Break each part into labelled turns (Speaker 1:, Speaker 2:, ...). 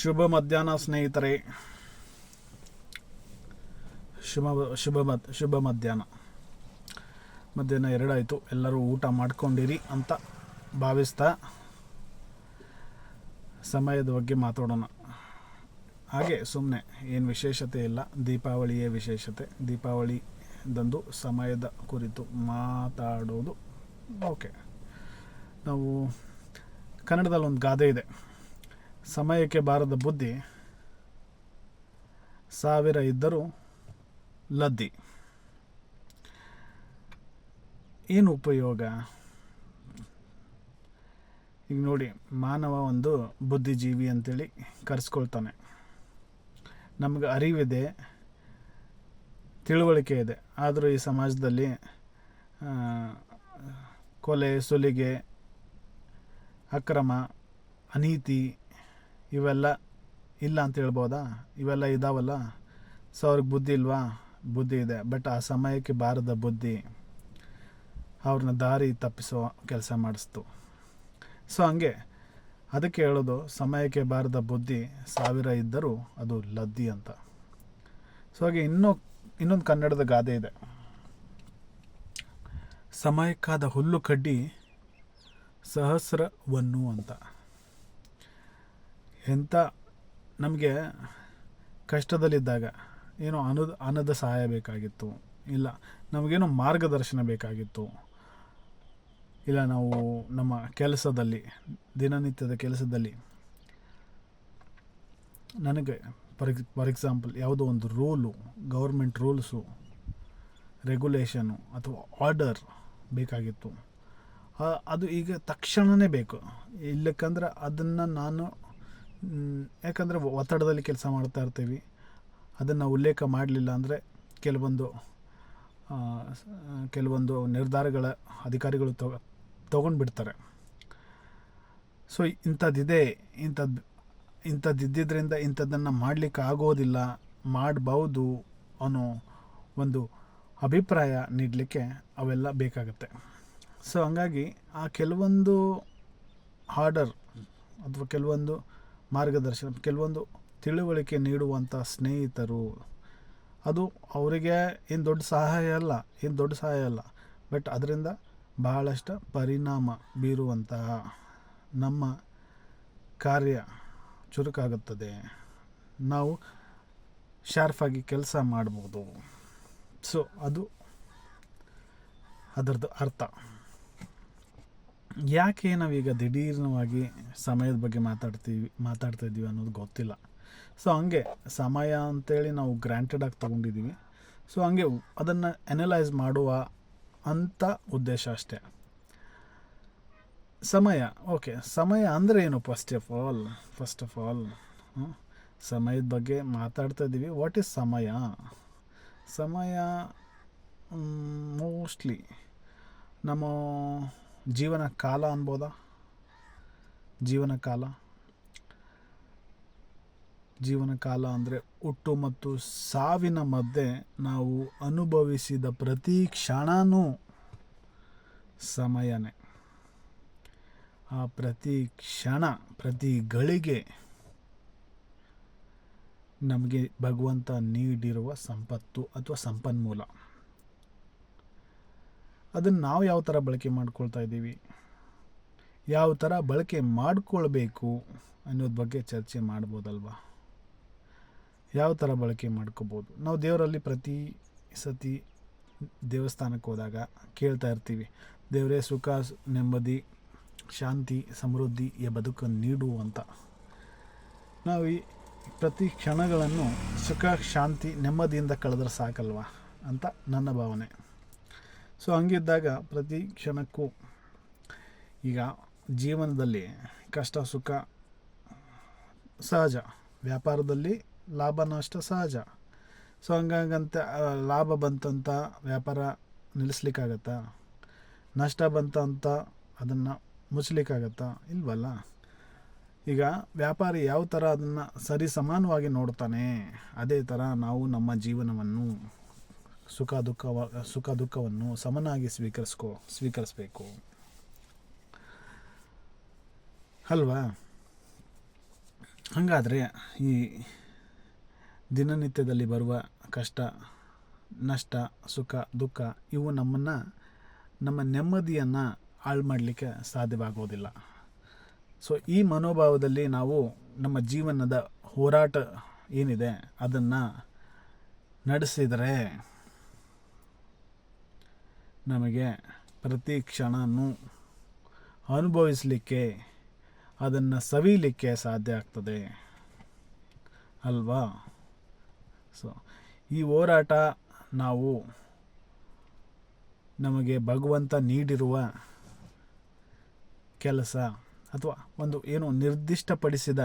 Speaker 1: ಶುಭ ಮಧ್ಯಾಹ್ನ ಸ್ನೇಹಿತರೆ. ಶುಭ ಮಧ್ಯಾಹ್ನ 2 ಆಯಿತು. ಎಲ್ಲರೂ ಊಟ ಮಾಡ್ಕೊಂಡಿರಿ ಅಂತ ಭಾವಿಸ್ತಾ ಸಮಯದ ಬಗ್ಗೆ ಮಾತಾಡೋಣ. ಹಾಗೆ ಸುಮ್ಮನೆ ಏನು ವಿಶೇಷತೆ ಇಲ್ಲ, ದೀಪಾವಳಿಯೇ ವಿಶೇಷತೆ. ದೀಪಾವಳಿದಂದು ಸಮಯದ ಕುರಿತು ಮಾತಾಡೋದು. ಓಕೆ, ನಾವು ಕನ್ನಡದಲ್ಲಿ ಒಂದು ಗಾದೆ ಇದೆ, ಸಮಯಕ್ಕೆ ಬಾರದ ಬುದ್ಧಿ 1000 ಇದ್ದರೂ ಲದ್ದಿ. ಏನು ಉಪಯೋಗ? ಈಗ ನೋಡಿ, ಮಾನವ ಒಂದು ಬುದ್ಧಿಜೀವಿ ಅಂತೇಳಿ ಕರೆಸ್ಕೊಳ್ತಾನೆ. ನಮಗೆ ಅರಿವಿದೆ, ತಿಳುವಳಿಕೆ ಇದೆ. ಆದರೂ ಈ ಸಮಾಜದಲ್ಲಿ ಕೊಲೆ, ಸುಲಿಗೆ, ಅಕ್ರಮ, ಅನೀತಿ ಇವೆಲ್ಲ ಇಲ್ಲ ಅಂತ ಹೇಳ್ಬೋದಾ? ಇವೆಲ್ಲ ಇದಾವಲ್ಲ. ಸೊ ಅವ್ರಿಗೆ ಬುದ್ಧಿ ಇಲ್ವಾ? ಬುದ್ಧಿ ಇದೆ. ಬಟ್ ಆ ಸಮಯಕ್ಕೆ ಬಾರದ ಬುದ್ಧಿ ಅವ್ರನ್ನ ದಾರಿ ತಪ್ಪಿಸೋ ಕೆಲಸ ಮಾಡಿಸ್ತು. ಸೊ ಹಂಗೆ ಅದಕ್ಕೆ ಹೇಳೋದು, ಸಮಯಕ್ಕೆ ಬಾರದ ಬುದ್ಧಿ 1000 ಇದ್ದರೂ ಅದು ಲದ್ದಿ ಅಂತ. ಸೊ ಹಾಗೆ ಇನ್ನೊಂದು ಕನ್ನಡದ ಗಾದೆ ಇದೆ, ಸಮಯಕ್ಕಾದ ಹುಲ್ಲು ಕಡ್ಡಿ ಸಹಸ್ರವನ್ನು ಅಂತ. ಎಂಥ ನಮಗೆ ಕಷ್ಟದಲ್ಲಿದ್ದಾಗ ಏನೋ ಹಣದ ಸಹಾಯ ಬೇಕಾಗಿತ್ತು, ಇಲ್ಲ ನಮಗೇನೋ ಮಾರ್ಗದರ್ಶನ ಬೇಕಾಗಿತ್ತು, ಇಲ್ಲ ನಾವು ನಮ್ಮ ಕೆಲಸದಲ್ಲಿ, ದಿನನಿತ್ಯದ ಕೆಲಸದಲ್ಲಿ ನನಗೆ ಫಾರ್ ಎಕ್ಸಾಂಪಲ್ ಯಾವುದೋ ಒಂದು ರೂಲು, ಗೌರ್ಮೆಂಟ್ ರೂಲ್ಸು, ರೆಗ್ಯುಲೇಷನು ಅಥವಾ ಆರ್ಡರ್ ಬೇಕಾಗಿತ್ತು. ಅದು ಈಗ ತಕ್ಷಣವೇ ಬೇಕು. ಇಲ್ಲಕ್ಕಂದ್ರೆ ಅದನ್ನು ನಾನು, ಯಾಕಂದರೆ ಒತ್ತಡದಲ್ಲಿ ಕೆಲಸ ಮಾಡ್ತಾ ಇರ್ತೀವಿ, ಅದನ್ನು ಉಲ್ಲೇಖ ಮಾಡಲಿಲ್ಲ ಅಂದರೆ ಕೆಲವೊಂದು ನಿರ್ಧಾರಗಳ ಅಧಿಕಾರಿಗಳು ತೊಗೊಂಡ್ಬಿಡ್ತಾರೆ. ಸೊ ಇಂಥದ್ದಿದ್ದರಿಂದ ಇಂಥದ್ದನ್ನು ಮಾಡಲಿಕ್ಕೆ ಆಗೋದಿಲ್ಲ, ಮಾಡ್ಬೋದು ಅನ್ನೋ ಒಂದು ಅಭಿಪ್ರಾಯ ನೀಡಲಿಕ್ಕೆ ಅವೆಲ್ಲ ಬೇಕಾಗುತ್ತೆ. ಸೊ ಹಂಗಾಗಿ ಆ ಕೆಲವೊಂದು ಆರ್ಡರ್ ಅಥವಾ ಕೆಲವೊಂದು ಮಾರ್ಗದರ್ಶನ, ಕೆಲವೊಂದು ತಿಳುವಳಿಕೆ ನೀಡುವಂಥ ಸ್ನೇಹಿತರು, ಅದು ಅವರಿಗೆ ಏನು ದೊಡ್ಡ ಸಹಾಯ ಅಲ್ಲ. ಬಟ್ ಅದರಿಂದ ಬಹಳಷ್ಟು ಪರಿಣಾಮ ಬೀರುವಂತಹ ನಮ್ಮ ಕಾರ್ಯ ಚುರುಕಾಗುತ್ತದೆ, ನಾವು ಶಾರ್ಪಾಗಿ ಕೆಲಸ ಮಾಡ್ಬೋದು. ಸೊ ಅದು ಅದರದ್ದು ಅರ್ಥ. ಯಾಕೆ ನಾವೀಗ ದಿಢೀರ್ನವಾಗಿ ಸಮಯದ ಬಗ್ಗೆ ಮಾತಾಡ್ತಾ ಇದ್ದೀವಿ ಅನ್ನೋದು ಗೊತ್ತಿಲ್ಲ. ಸೊ ಹಂಗೆ ಸಮಯ ಅಂತೇಳಿ ನಾವು ಗ್ರ್ಯಾಂಟೆಡ್ ಆಗಿ ತೊಗೊಂಡಿದ್ದೀವಿ. ಸೊ ಹಂಗೆ ಅದನ್ನು ಅನಲೈಸ್ ಮಾಡುವ ಅಂಥ ಉದ್ದೇಶ ಅಷ್ಟೇ. ಸಮಯ, ಓಕೆ, ಸಮಯ ಅಂದರೆ ಏನು? ಫಸ್ಟ್ ಆಫ್ ಆಲ್ ಸಮಯದ ಬಗ್ಗೆ ಮಾತಾಡ್ತಾ ಇದ್ದೀವಿ. ವಾಟ್ ಈಸ್ ಸಮಯ? ಸಮಯ ಮೋಸ್ಟ್ಲಿ ನಮ್ಮ ಜೀವನ ಕಾಲ ಅನ್ಬೋದಾ? ಜೀವನ ಕಾಲ ಅಂದರೆ ಹುಟ್ಟು ಮತ್ತು ಸಾವಿನ ಮಧ್ಯೆ ನಾವು ಅನುಭವಿಸಿದ ಪ್ರತಿ ಕ್ಷಣವೂ ಸಮಯನೇ. ಆ ಪ್ರತಿ ಕ್ಷಣ, ಪ್ರತಿ ಗಳಿಗೆ ನಮಗೆ ಭಗವಂತ ನೀಡಿರುವ ಸಂಪತ್ತು ಅಥವಾ ಸಂಪನ್ಮೂಲ. ಅದನ್ನು ನಾವು ಯಾವ ಥರ ಬಳಕೆ ಮಾಡ್ಕೊಳ್ತಾ ಇದ್ದೀವಿ, ಯಾವ ಥರ ಬಳಕೆ ಮಾಡಿಕೊಳ್ಬೇಕು ಅನ್ನೋದ್ರ ಬಗ್ಗೆ ಚರ್ಚೆ ಮಾಡ್ಬೋದಲ್ವ? ಯಾವ ಥರ ಬಳಕೆ ಮಾಡ್ಕೋಬೋದು? ನಾವು ದೇವರಲ್ಲಿ ಪ್ರತಿ ಸತಿ ದೇವಸ್ಥಾನಕ್ಕೆ ಹೋದಾಗ ಕೇಳ್ತಾ ಇರ್ತೀವಿ, ದೇವರೇ ಸುಖ, ನೆಮ್ಮದಿ, ಶಾಂತಿ, ಸಮೃದ್ಧಿಯ ಬದುಕನ್ನು ನೀಡು ಅಂತ. ನಾವು ಈ ಪ್ರತಿ ಕ್ಷಣಗಳನ್ನು ಸುಖ, ಶಾಂತಿ, ನೆಮ್ಮದಿಯಿಂದ ಕಳೆದ್ರೆ ಸಾಕಲ್ವಾ ಅಂತ ನನ್ನ ಭಾವನೆ. ಸೊ ಹಂಗಿದ್ದಾಗ ಪ್ರತಿ ಕ್ಷಣಕ್ಕೂ, ಈಗ ಜೀವನದಲ್ಲಿ ಕಷ್ಟ ಸುಖ ಸಹಜ, ವ್ಯಾಪಾರದಲ್ಲಿ ಲಾಭ ನಷ್ಟ ಸಹಜ. ಸೊ ಹಂಗಂತ ಲಾಭ ಬಂತಂತ ವ್ಯಾಪಾರ ನಿಲ್ಲಿಸ್ಲಿಕ್ಕಾಗತ್ತಾ? ನಷ್ಟ ಬಂತಂತ ಅದನ್ನು ಮುಚ್ಚಲಿಕ್ಕಾಗತ್ತಾ? ಇಲ್ವಲ್ಲ. ಈಗ ವ್ಯಾಪಾರಿ ಯಾವ ಥರ ಅದನ್ನು ಸರಿ ಸಮಾನವಾಗಿ ನೋಡ್ತಾನೆ, ಅದೇ ಥರ ನಾವು ನಮ್ಮ ಜೀವನವನ್ನು, ಸುಖ ದುಃಖವನ್ನು ಸಮನಾಗಿ ಸ್ವೀಕರಿಸಬೇಕು ಅಲ್ವಾ? ಹಾಗಾದರೆ ಈ ದಿನನಿತ್ಯದಲ್ಲಿ ಬರುವ ಕಷ್ಟ, ನಷ್ಟ, ಸುಖ, ದುಃಖ ಇವು ನಮ್ಮ ನೆಮ್ಮದಿಯನ್ನು ಹಾಳು ಮಾಡಲಿಕ್ಕೆ ಸಾಧ್ಯವಾಗೋದಿಲ್ಲ. ಸೊ ಈ ಮನೋಭಾವದಲ್ಲಿ ನಾವು ನಮ್ಮ ಜೀವನದ ಹೋರಾಟ ಏನಿದೆ ಅದನ್ನು ನಡೆಸಿದರೆ ನಮಗೆ ಪ್ರತಿ ಕ್ಷಣನೂ ಅನುಭವಿಸಲಿಕ್ಕೆ, ಅದನ್ನು ಸವಿಯಲಿಕ್ಕೆ ಸಾಧ್ಯ ಆಗ್ತದೆ ಅಲ್ವಾ? ಸೊ ಈ ಹೋರಾಟ ನಾವು ನಮಗೆ ಭಗವಂತ ನೀಡಿರುವ ಕೆಲಸ ಅಥವಾ ಏನೋ ನಿರ್ದಿಷ್ಟಪಡಿಸಿದ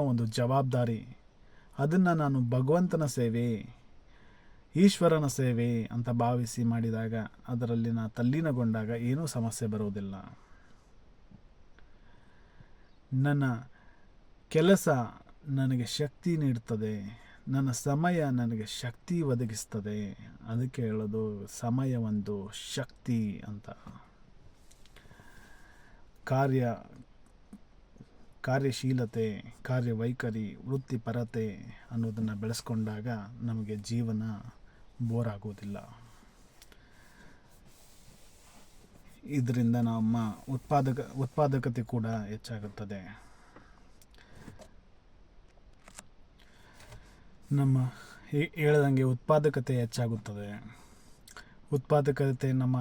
Speaker 1: ಒಂದು ಜವಾಬ್ದಾರಿ, ಅದನ್ನು ನಾನು ಭಗವಂತನ ಸೇವೆ, ಈಶ್ವರನ ಸೇವೆ ಅಂತ ಭಾವಿಸಿ ಮಾಡಿದಾಗ, ಅದರಲ್ಲಿ ತಲ್ಲೀನಗೊಂಡಾಗ ಏನೂ ಸಮಸ್ಯೆ ಬರೋದಿಲ್ಲ. ನನ್ನ ಕೆಲಸ ನನಗೆ ಶಕ್ತಿ ನೀಡುತ್ತದೆ, ನನ್ನ ಸಮಯ ನನಗೆ ಶಕ್ತಿ ಒದಗಿಸ್ತದೆ. ಅದಕ್ಕೆ ಹೇಳೋದು ಸಮಯ ಒಂದು ಶಕ್ತಿ ಅಂತ. ಕಾರ್ಯಶೀಲತೆ, ಕಾರ್ಯವೈಖರಿ, ವೃತ್ತಿಪರತೆ ಅನ್ನೋದನ್ನು ಬೆಳೆಸ್ಕೊಂಡಾಗ ನಮಗೆ ಜೀವನ ಬೋರ್ ಆಗೋದಿಲ್ಲ. ಇದರಿಂದ ನಮ್ಮ ಉತ್ಪಾದಕತೆ ಕೂಡ ಹೆಚ್ಚಾಗುತ್ತದೆ. ನಮ್ಮ ಹೇಳ್ದಂಗೆ ಉತ್ಪಾದಕತೆ ಹೆಚ್ಚಾಗುತ್ತದೆ. ಉತ್ಪಾದಕತೆ ನಮ್ಮ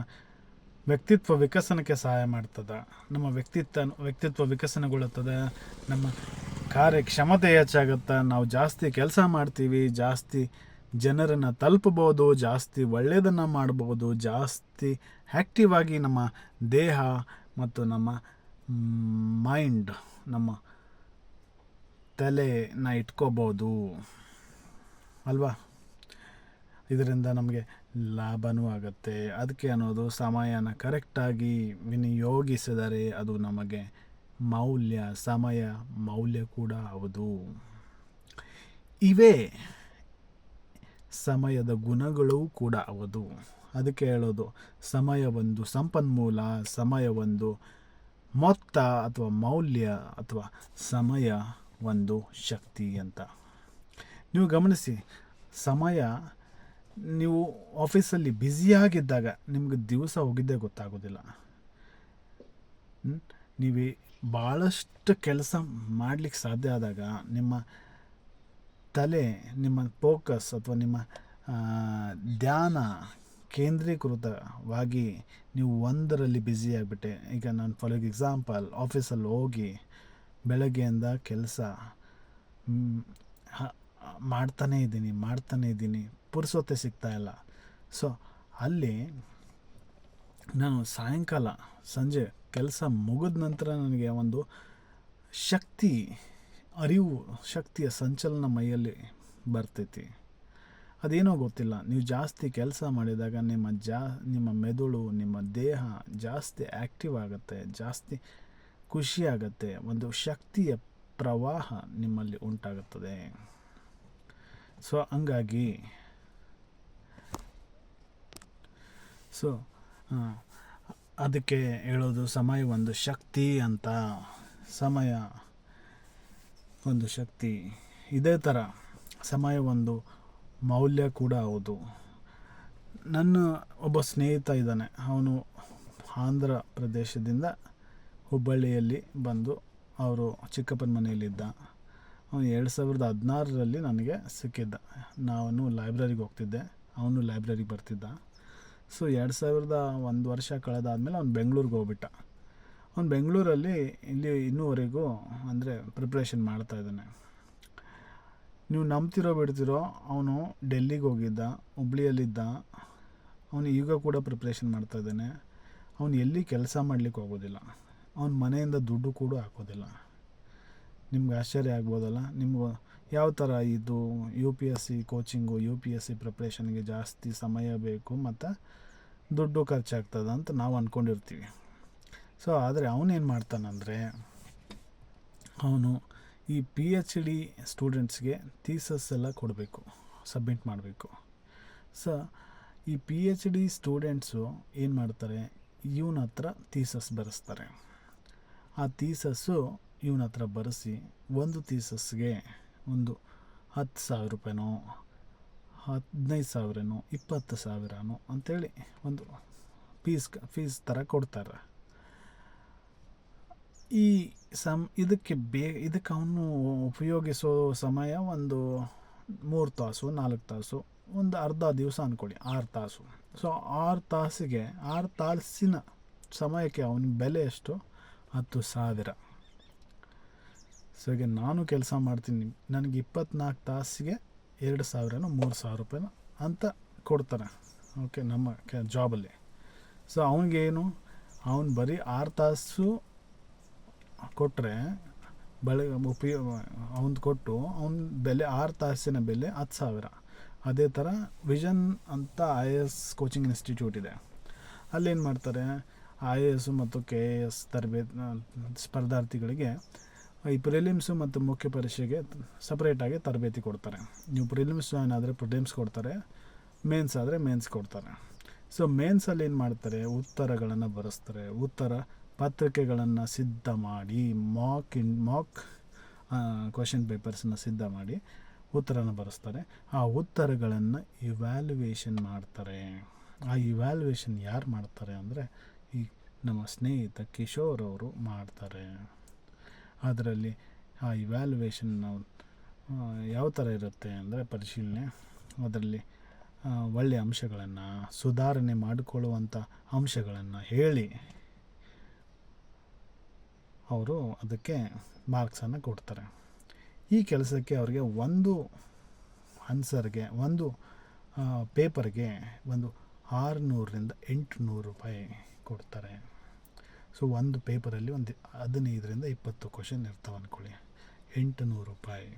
Speaker 1: ವ್ಯಕ್ತಿತ್ವ ವಿಕಸನಕ್ಕೆ ಸಹಾಯ ಮಾಡ್ತದೆ. ನಮ್ಮ ವ್ಯಕ್ತಿತ್ವ ವಿಕಸನಗೊಳ್ಳುತ್ತದೆ. ನಮ್ಮ ಕಾರ್ಯಕ್ಷಮತೆ ಹೆಚ್ಚಾಗುತ್ತೆ. ನಾವು ಜಾಸ್ತಿ ಕೆಲಸ ಮಾಡ್ತೀವಿ, ಜಾಸ್ತಿ ಜನರನ್ನು ತಲುಪಬಹುದು, ಜಾಸ್ತಿ ಒಳ್ಳೆಯದನ್ನು ಮಾಡ್ಬೋದು, ಜಾಸ್ತಿ ಆ್ಯಕ್ಟಿವ್ ಆಗಿ ನಮ್ಮ ದೇಹ ಮತ್ತು ನಮ್ಮ ಮೈಂಡ್, ನಮ್ಮ ತಲೆನ ಇಟ್ಕೋಬೋದು ಅಲ್ವಾ? ಇದರಿಂದ ನಮಗೆ ಲಾಭವೂ ಆಗುತ್ತೆ. ಅದಕ್ಕೆ ಅನ್ನೋದು ಸಮಯನ ಕರೆಕ್ಟಾಗಿ ವಿನಿಯೋಗಿಸಿದರೆ ಅದು ನಮಗೆ ಸಮಯ ಮೌಲ್ಯ ಕೂಡ ಹೌದು. ಇವೇ ಸಮಯದ ಗುಣಗಳು ಕೂಡ ಹೌದು. ಅದಕ್ಕೆ ಹೇಳೋದು ಸಮಯ ಒಂದು ಸಂಪನ್ಮೂಲ, ಸಮಯ ಒಂದು ಮೊತ್ತ ಅಥವಾ ಮೌಲ್ಯ, ಅಥವಾ ಸಮಯ ಒಂದು ಶಕ್ತಿ ಅಂತ. ನೀವು ಗಮನಿಸಿ, ಸಮಯ, ನೀವು ಆಫೀಸಲ್ಲಿ ಬ್ಯುಸಿಯಾಗಿದ್ದಾಗ ನಿಮ್ಗೆ ದಿವಸ ಹೋಗಿದ್ದೇ ಗೊತ್ತಾಗೋದಿಲ್ಲ. ನೀವು ಭಾಳಷ್ಟು ಕೆಲಸ ಮಾಡಲಿಕ್ಕೆ ಸಾಧ್ಯ ಆದಾಗ ನಿಮ್ಮ ತಲೆ, ನಿಮ್ಮ ಫೋಕಸ್ ಅಥವಾ ನಿಮ್ಮ ಧ್ಯಾನ ಕೇಂದ್ರೀಕೃತವಾಗಿ ನೀವು ಒಂದರಲ್ಲಿ ಬ್ಯುಸಿಯಾಗಿಬಿಟ್ಟೆ. ಈಗ ನಾನು ಫಾರ್ ಎಕ್ಸಾಂಪಲ್ ಆಫೀಸಲ್ಲಿ ಹೋಗಿ ಬೆಳಗ್ಗೆಯಿಂದ ಕೆಲಸ ಮಾಡ್ತಾನೇ ಇದ್ದೀನಿ, ಪುರ್ಸೊತ್ತೆ ಸಿಗ್ತಾಯಿಲ್ಲ. ಸೊ ಅಲ್ಲಿ ನಾನು ಸಾಯಂಕಾಲ ಸಂಜೆ ಕೆಲಸ ಮುಗಿದ ನಂತರ ನನಗೆ ಒಂದು ಶಕ್ತಿಯ ಸಂಚಲನ ಮೈಯಲ್ಲಿ ಬರ್ತೈತಿ. ಅದೇನೋ ಗೊತ್ತಿಲ್ಲ, ನೀವು ಜಾಸ್ತಿ ಕೆಲಸ ಮಾಡಿದಾಗ ನಿಮ್ಮ ಮೆದುಳು, ನಿಮ್ಮ ದೇಹ ಜಾಸ್ತಿ ಆ್ಯಕ್ಟಿವ್ ಆಗುತ್ತೆ, ಜಾಸ್ತಿ ಖುಷಿಯಾಗತ್ತೆ, ಒಂದು ಶಕ್ತಿಯ ಪ್ರವಾಹ ನಿಮ್ಮಲ್ಲಿ ಉಂಟಾಗುತ್ತದೆ. ಸೊ ಹಂಗಾಗಿ ಅದಕ್ಕೆ ಹೇಳೋದು ಸಮಯ ಒಂದು ಶಕ್ತಿ ಅಂತ. ಸಮಯ ಒಂದು ಶಕ್ತಿ. ಇದೇ ಥರ ಸಮಯ ಒಂದು ಮೌಲ್ಯ ಕೂಡ ಹೌದು. ನನ್ನ ಒಬ್ಬ ಸ್ನೇಹಿತ ಇದ್ದಾನೆ. ಅವನು ಆಂಧ್ರ ಪ್ರದೇಶದಿಂದ ಹುಬ್ಬಳ್ಳಿಯಲ್ಲಿ ಬಂದು ಅವರು ಚಿಕ್ಕಪ್ಪನ ಮನೆಯಲ್ಲಿದ್ದ. ಅವನು 2016ರಲ್ಲಿ ನನಗೆ ಸಿಕ್ಕಿದ್ದ. ನಾನು ಲೈಬ್ರರಿಗೆ ಹೋಗ್ತಿದ್ದೆ, ಅವನು ಲೈಬ್ರರಿಗೆ ಬರ್ತಿದ್ದ. ಸೊ 1 ವರ್ಷ ಕಳೆದಾದ್ಮೇಲೆ ಅವ್ನು ಬೆಂಗಳೂರಿಗೆ ಹೋಗ್ಬಿಟ್ಟ. ಅವ್ನು ಬೆಂಗಳೂರಲ್ಲಿ ಇನ್ನೂವರೆಗೂ ಪ್ರಿಪ್ರೇಷನ್ ಮಾಡ್ತಾಯಿದ್ದಾನೆ. ನೀವು ನಂಬ್ತಿರೋ ಬಿಡ್ತಿರೋ, ಅವನು ಡೆಲ್ಲಿಗೆ ಹೋಗಿದ್ದ, ಹುಬ್ಳಿಯಲ್ಲಿದ್ದ. ಅವನು ಈಗ ಕೂಡ ಪ್ರಿಪ್ರೇಷನ್ ಮಾಡ್ತಾಯಿದ್ದಾನೆ. ಅವನು ಎಲ್ಲಿ ಕೆಲಸ ಮಾಡಲಿಕ್ಕೆ ಹೋಗೋದಿಲ್ಲ, ಅವನ ಮನೆಯಿಂದ ದುಡ್ಡು ಕೂಡ ಹಾಕೋದಿಲ್ಲ. ನಿಮ್ಗೆ ಆಶ್ಚರ್ಯ ಆಗ್ಬೋದಲ್ಲ, ನಿಮ್ಗೆ ಯಾವ ಥರ ಇದು UPSC ಕೋಚಿಂಗು, UPSC ಪ್ರಿಪ್ರೇಷನ್ಗೆ ಜಾಸ್ತಿ ಸಮಯ ಬೇಕು ಮತ್ತು ದುಡ್ಡು ಖರ್ಚಾಗ್ತದೆ ಅಂತ ನಾವು ಅಂದ್ಕೊಂಡಿರ್ತೀವಿ. ಸೊ ಆದರೆ ಅವನೇನು ಮಾಡ್ತಾನಂದರೆ, ಅವನು ಈ PhD ಸ್ಟೂಡೆಂಟ್ಸ್ಗೆ ಥೀಸಸ್ ಎಲ್ಲ ಕೊಡಬೇಕು, ಸಬ್ಮಿಟ್ ಮಾಡಬೇಕು. ಸೊ ಈ PhD ಸ್ಟೂಡೆಂಟ್ಸು ಏನು ಮಾಡ್ತಾರೆ, ಇವನ ಹತ್ರ ಥೀಸಸ್ ಬರೆಸ್ತಾರೆ. ಆ ಥೀಸಸ್ಸು ಇವನ ಹತ್ರ ಬರೆಸಿ ಒಂದು ಥೀಸಸ್ಗೆ ಒಂದು 10,000 ರೂಪಾಯಿನೋ 15,000ನೋ 20,000ನೋ ಅಂಥೇಳಿ ಒಂದು ಫೀಸ್ ಥರ ಕೊಡ್ತಾರೆ. ಈ ಇದಕ್ಕೆ ಅವನು ಉಪಯೋಗಿಸೋ ಸಮಯ ಒಂದು 3 ತಾಸು 4 ತಾಸು, ಒಂದು ಅರ್ಧ ದಿವಸ ಅಂದ್ಕೊಳ್ಳಿ, 6 ತಾಸು. ಸೊ 6 ತಾಸಿನ ಸಮಯಕ್ಕೆ ಅವನ ಬೆಲೆ ಎಷ್ಟು? 10,000. ಸೊ ಈಗ ನಾನು ಕೆಲಸ ಮಾಡ್ತೀನಿ, ನನಗೆ 24 ತಾಸಿಗೆ 2,000ನೋ 3,000 ರೂಪಾಯಿನೋ ಅಂತ ಕೊಡ್ತಾರೆ. ಓಕೆ, ನಮ್ಮ ಜಾಬಲ್ಲಿ. ಸೊ ಅವನಿಗೇನು, ಅವನು ಬರೀ 6 ತಾಸು ಕೊಟ್ಟರೆ ಅವನು ಕೊಟ್ಟು ಅವನ ಬೆಲೆ 6 ತಾಸಿನ ಬೆಲೆ 10,000. ಅದೇ ಥರ ವಿಷನ್ ಅಂತ IAS ಕೋಚಿಂಗ್ ಇನ್ಸ್ಟಿಟ್ಯೂಟ್ ಇದೆ. ಅಲ್ಲೇನು ಮಾಡ್ತಾರೆ, IAS ಮತ್ತು KAS ಸ್ಪರ್ಧಾರ್ಥಿಗಳಿಗೆ ಈ ಪ್ರಿಲಿಮ್ಸು ಮತ್ತು ಮುಖ್ಯ ಪರೀಕ್ಷೆಗೆ ಸಪ್ರೇಟಾಗಿ ತರಬೇತಿ ಕೊಡ್ತಾರೆ. ನೀವು ಪ್ರಿಲಿಮ್ಸ್ ಜಾಯ್ನ್ ಆದರೆ ಪ್ರಿಲಿಮ್ಸ್ ಕೊಡ್ತಾರೆ, ಮೇನ್ಸ್ ಆದರೆ ಮೇನ್ಸ್ ಕೊಡ್ತಾರೆ. ಸೊ ಮೇನ್ಸಲ್ಲಿ ಏನು ಮಾಡ್ತಾರೆ, ಉತ್ತರಗಳನ್ನು ಬರೆಸ್ತಾರೆ. ಉತ್ತರ ಪತ್ರಿಕೆಗಳನ್ನು ಸಿದ್ಧ ಮಾಡಿ, ಮಾಕ್ ಕ್ವಶನ್ ಪೇಪರ್ಸನ್ನು ಸಿದ್ಧ ಮಾಡಿ ಉತ್ತರನ ಬರೆಸ್ತಾರೆ. ಆ ಉತ್ತರಗಳನ್ನು ಇವ್ಯಾಲ್ಯುವೇಷನ್ ಮಾಡ್ತಾರೆ. ಆ ಇವ್ಯಾಲ್ಯುವೇಷನ್ ಯಾರು ಮಾಡ್ತಾರೆ ಅಂದರೆ ಈ ನಮ್ಮ ಸ್ನೇಹಿತ ಕಿಶೋರ್ ಅವರು ಮಾಡ್ತಾರೆ. ಅದರಲ್ಲಿ ಆ ಇವ್ಯಾಲ್ಯುವೇಷನ್ ಯಾವ ಥರ ಇರುತ್ತೆ ಅಂದರೆ ಪರಿಶೀಲನೆ, ಅದರಲ್ಲಿ ಒಳ್ಳೆಯ ಅಂಶಗಳನ್ನು, ಸುಧಾರಣೆ ಮಾಡಿಕೊಳ್ಳುವಂಥ ಅಂಶಗಳನ್ನು ಹೇಳಿ ಅವರು ಅದಕ್ಕೆ ಮಾರ್ಕ್ಸನ್ನು ಕೊಡ್ತಾರೆ. ಈ ಕೆಲಸಕ್ಕೆ ಅವರಿಗೆ ಒಂದು ಆನ್ಸರ್ಗೆ, ಒಂದು ಪೇಪರ್ಗೆ ಒಂದು 600ರಿಂದ 800 ರೂಪಾಯಿ ಕೊಡ್ತಾರೆ. ಸೊ ಒಂದು ಪೇಪರಲ್ಲಿ ಒಂದು 15ರಿಂದ 20 ಕ್ವಶನ್ ಇರ್ತಾವೆ ಅಂದ್ಕೊಳ್ಳಿ, 800 ರೂಪಾಯಿ.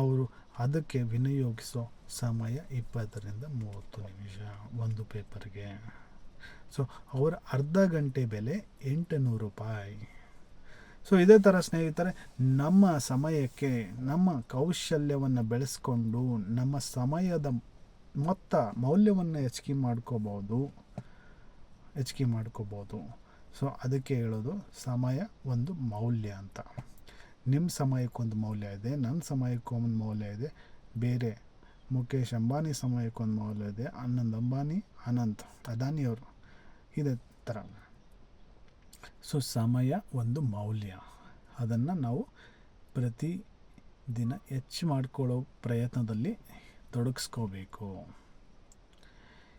Speaker 1: ಅವರು ಅದಕ್ಕೆ ವಿನಿಯೋಗಿಸೋ ಸಮಯ 20ರಿಂದ 30 ನಿಮಿಷ ಒಂದು ಪೇಪರ್ಗೆ. ಸೊ ಅವರ ಅರ್ಧ ಗಂಟೆ ಬೆಲೆ 800 ರೂಪಾಯಿ. ಸೊ ಇದೇ ಥರ ಸ್ನೇಹಿತರೆ, ನಮ್ಮ ಸಮಯಕ್ಕೆ ನಮ್ಮ ಕೌಶಲ್ಯವನ್ನು ಬೆಳೆಸ್ಕೊಂಡು ನಮ್ಮ ಸಮಯದ ಮೌಲ್ಯವನ್ನು ಹೆಚ್ಚಿಗೆ ಮಾಡ್ಕೋಬೋದು. ಸೊ ಅದಕ್ಕೆ ಹೇಳೋದು ಸಮಯ ಒಂದು ಮೌಲ್ಯ ಅಂತ. ನಿಮ್ಮ ಸಮಯಕ್ಕೊಂದು ಮೌಲ್ಯ ಇದೆ, ನನ್ನ ಸಮಯಕ್ಕೊಂದು ಮೌಲ್ಯ ಇದೆ, ಬೇರೆ ಮುಖೇಶ್ ಅಂಬಾನಿ ಸಮಯಕ್ಕೊಂದು ಮೌಲ್ಯ ಇದೆ, ಅನಂತ್ ಅದಾನಿಯವರು ಇದೇ ಥರ. ಸೊ ಸಮಯ ಒಂದು ಮೌಲ್ಯ, ಅದನ್ನು ನಾವು ಪ್ರತಿ ದಿನ ಹೆಚ್ಚು ಮಾಡಿಕೊಳ್ಳೋ ಪ್ರಯತ್ನದಲ್ಲಿ ತೊಡಗಿಸ್ಕೋಬೇಕು.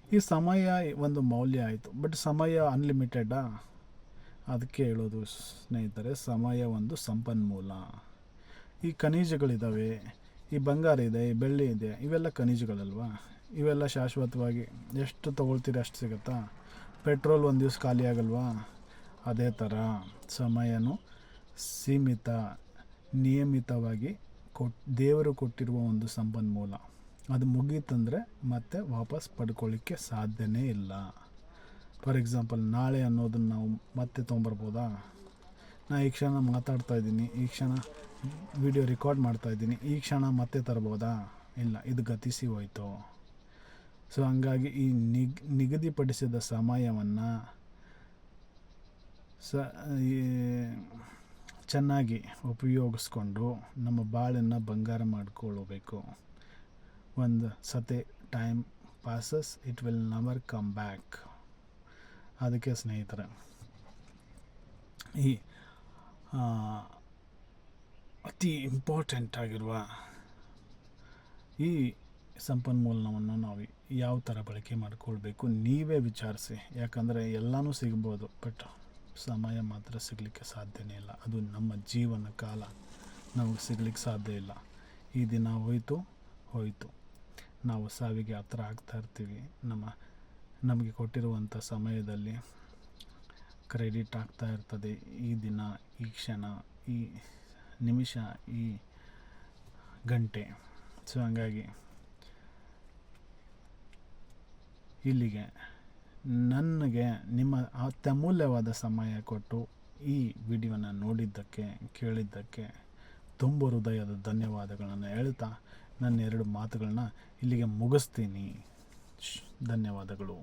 Speaker 1: ಈ ಸಮಯ ಒಂದು ಮೌಲ್ಯ ಆಯಿತು, ಬಟ್ ಸಮಯ ಅನ್ಲಿಮಿಟೆಡಾ? ಅದಕ್ಕೆ ಹೇಳೋದು ಸ್ನೇಹಿತರೆ, ಸಮಯ ಒಂದು ಸಂಪನ್ಮೂಲ. ಈ ಖನಿಜಗಳಿದ್ದಾವೆ, ಈ ಬಂಗಾರ ಇದೆ, ಈ ಬೆಳ್ಳಿ ಇದೆ, ಇವೆಲ್ಲ ಖನಿಜಗಳಲ್ವಾ, ಇವೆಲ್ಲ ಶಾಶ್ವತವಾಗಿ ಎಷ್ಟು ತೊಗೊಳ್ತೀರಿ ಅಷ್ಟು ಸಿಗುತ್ತಾ? ಪೆಟ್ರೋಲ್ ಒಂದು ದಿವಸ ಖಾಲಿ ಆಗಲ್ವಾ? ಅದೇ ಥರ ಸಮಯನೂ ಸೀಮಿತ, ನಿಯಮಿತವಾಗಿ ದೇವರು ಕೊಟ್ಟಿರುವ ಒಂದು ಸಂಪನ್ಮೂಲ. ಅದು ಮುಗೀತಂದರೆ ಮತ್ತೆ ವಾಪಸ್ ಪಡ್ಕೊಳ್ಳಿಕ್ಕೆ ಸಾಧ್ಯನೇ ಇಲ್ಲ. ಫಾರ್ ಎಕ್ಸಾಂಪಲ್, ನಾಳೆ ಅನ್ನೋದನ್ನು ನಾವು ಮತ್ತೆ ತೊಗೊಂಬರ್ಬೋದಾ? ನಾ ಈ ಕ್ಷಣ ಮಾತಾಡ್ತಾ ಇದ್ದೀನಿ, ಈ ಕ್ಷಣ ವಿಡಿಯೋ ರೆಕಾರ್ಡ್ ಮಾಡ್ತಾಯಿದ್ದೀನಿ, ಈ ಕ್ಷಣ ಮತ್ತೆ ತರ್ಬೋದಾ? ಇಲ್ಲ, ಇದು ಗತಿಸಿ ಹೋಯಿತು. ಸೊ ಹಂಗಾಗಿ ಈ ನಿಗದಿಪಡಿಸಿದ ಸಮಯವನ್ನು ಚೆನ್ನಾಗಿ ಉಪಯೋಗಿಸ್ಕೊಂಡು ನಮ್ಮ ಬಾಳನ್ನು ಬಂಗಾರ ಮಾಡಿಕೊಳ್ಳಬೇಕು. ಒಂದು ಸತಿ time passes, it will never come back. ಅದಕ್ಕೆ ಸ್ನೇಹಿತರೆ, ಈ ಅತಿ ಇಂಪಾರ್ಟೆಂಟ್ ಆಗಿರುವ ಈ ಸಂಪನ್ಮೂಲವನ್ನು ನಾವು ಯಾವ ಥರ ಬಳಕೆ ಮಾಡಿಕೊಳ್ಬೇಕು ನೀವೇ ವಿಚಾರಿಸಿ. ಯಾಕಂದರೆ ಎಲ್ಲನೂ ಸಿಗ್ಬೋದು, ಬಟ್ ಸಮಯ ಮಾತ್ರ ಸಿಗಲಿಕ್ಕೆ ಸಾಧ್ಯನೇ ಇಲ್ಲ. ಅದು ನಮ್ಮ ಜೀವನ ಕಾಲ ನಮಗೆ ಸಿಗಲಿಕ್ಕೆ ಸಾಧ್ಯ ಇಲ್ಲ. ಈ ದಿನ ಹೋಯಿತು, ನಾವು ಸಾವಿಗೆ ಹತ್ರ ಆಗ್ತಾ ಇರ್ತೀವಿ. ನಮಗೆ ಕೊಟ್ಟಿರುವಂಥ ಸಮಯದಲ್ಲಿ ಕ್ರೆಡಿಟ್ ಆಗ್ತಾ ಇರ್ತದೆ ಈ ದಿನ, ಈ ಕ್ಷಣ, ಈ ನಿಮಿಷ, ಈ ಗಂಟೆ. ಸೊ ಹಂಗಾಗಿ ಇಲ್ಲಿಗೆ ನನಗೆ ನಿಮ್ಮ ಅತ್ಯಮೂಲ್ಯವಾದ ಸಮಯ ಕೊಟ್ಟು ಈ ವಿಡಿಯೋನ ನೋಡಿದ್ದಕ್ಕೆ, ಕೇಳಿದ್ದಕ್ಕೆ ತುಂಬ ಹೃದಯದ ಧನ್ಯವಾದಗಳನ್ನು ಹೇಳ್ತಾ ನನ್ನ 2 ಮಾತುಗಳನ್ನ ಇಲ್ಲಿಗೆ ಮುಗಿಸ್ತೀನಿ. ಧನ್ಯವಾದಗಳು.